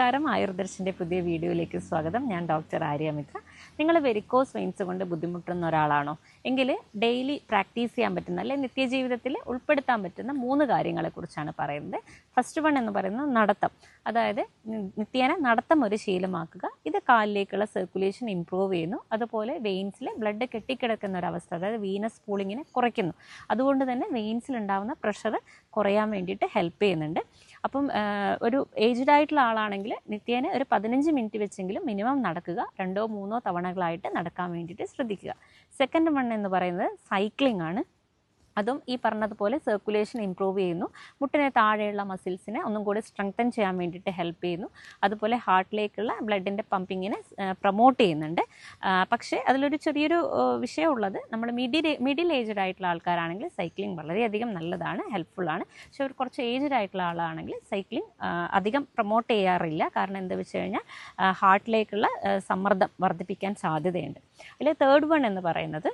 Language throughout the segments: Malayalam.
നമസ്കാരം, ആയുർദർശൻ്റെ പുതിയ വീഡിയോയിലേക്ക് സ്വാഗതം. ഞാൻ ഡോക്ടർ ആര്യ മിത്ര. നിങ്ങൾ വെരിക്കോസ് വെയിൻസ് കൊണ്ട് ബുദ്ധിമുട്ടുന്ന ഒരാളാണോ എങ്കിൽ ഡെയിലി പ്രാക്ടീസ് ചെയ്യാൻ പറ്റുന്ന അല്ലെങ്കിൽ നിത്യജീവിതത്തിൽ ഉൾപ്പെടുത്താൻ പറ്റുന്ന 3 കാര്യങ്ങളെക്കുറിച്ചാണ് പറയുന്നത്. ഫസ്റ്റ് വൺ എന്ന് പറയുന്നത് നടത്തം. അതായത് നിത്യേന നടത്തം ഒരു ശീലമാക്കുക. ഇത് കാലിലേക്കുള്ള സർക്കുലേഷൻ ഇമ്പ്രൂവ് ചെയ്യുന്നു. അതുപോലെ വെയിൻസിൽ ബ്ലഡ് കെട്ടിക്കിടക്കുന്ന ഒരവസ്ഥ, അതായത് വീനസ് പൂളിങ്ങിനെ കുറയ്ക്കുന്നു. അതുകൊണ്ട് തന്നെ വെയിൻസിലുണ്ടാകുന്ന പ്രഷർ കുറയാൻ വേണ്ടിയിട്ട് ഹെൽപ്പ് ചെയ്യുന്നുണ്ട്. അപ്പം ഒരു ഏജ്ഡ് ആയിട്ടുള്ള ആളാണെങ്കിൽ നിത്യേന ഒരു 15 മിനിറ്റ് വെച്ചെങ്കിലും മിനിമം നടക്കുക. 2-3 തവണകളായിട്ട് നടക്കാൻ വേണ്ടിയിട്ട് ശ്രദ്ധിക്കുക. സെക്കൻഡ് വൺ എന്ന് പറയുന്നത് സൈക്ലിംഗ് ആണ്. അതും ഈ പറഞ്ഞതുപോലെ സർക്കുലേഷൻ ഇമ്പ്രൂവ് ചെയ്യുന്നു. മുട്ടിന് താഴെയുള്ള മസിൽസിനെ ഒന്നും കൂടി സ്ട്രെങ്തൻ ചെയ്യാൻ വേണ്ടിയിട്ട് ഹെൽപ്പ് ചെയ്യുന്നു. അതുപോലെ ഹാർട്ടിലേക്കുള്ള ബ്ലഡിൻ്റെ പമ്പിങ്ങിനെ പ്രൊമോട്ട് ചെയ്യുന്നുണ്ട്. പക്ഷേ അതിലൊരു ചെറിയൊരു വിഷയമുള്ളത്, നമ്മൾ മിഡിൽ ഏജ്ഡ് ആയിട്ടുള്ള ആൾക്കാരാണെങ്കിൽ സൈക്ലിംഗ് വളരെയധികം നല്ലതാണ്, ഹെൽപ്ഫുള്ളാണ്. പക്ഷേ ഒരു കുറച്ച് ഏജ്ഡ് ആയിട്ടുള്ള ആളാണെങ്കിൽ സൈക്ലിംഗ് അധികം പ്രൊമോട്ട് ചെയ്യാറില്ല. കാരണം എന്താ വെച്ച് കഴിഞ്ഞാൽ ഹാർട്ടിലേക്കുള്ള സമ്മർദ്ദം വർദ്ധിപ്പിക്കാൻ സാധ്യതയുണ്ട്. അതിൽ തേർഡ് വൺ എന്ന് പറയുന്നത്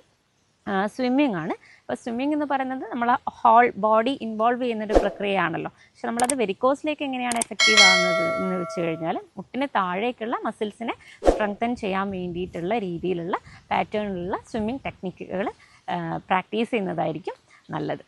സ്വിമ്മിങ് ആണ്. അപ്പോൾ സ്വിമ്മിങ് എന്ന് പറയുന്നത് നമ്മൾ ഹോൾ ബോഡി ഇൻവോൾവ് ചെയ്യുന്നൊരു പ്രക്രിയയാണല്ലോ. പക്ഷെ നമ്മളത് വെരിക്കോസിലേക്ക് എങ്ങനെയാണ് എഫക്റ്റീവ് ആകുന്നത് എന്ന് വെച്ച് കഴിഞ്ഞാൽ മുട്ടിന് താഴേക്കുള്ള മസിൽസിനെ സ്ട്രെങ്തൻ ചെയ്യാൻ വേണ്ടിയിട്ടുള്ള രീതിയിലുള്ള പാറ്റേണിലുള്ള സ്വിമ്മിങ് ടെക്നിക്കുകൾ പ്രാക്ടീസ് ചെയ്യുന്നതായിരിക്കും നല്ലത്.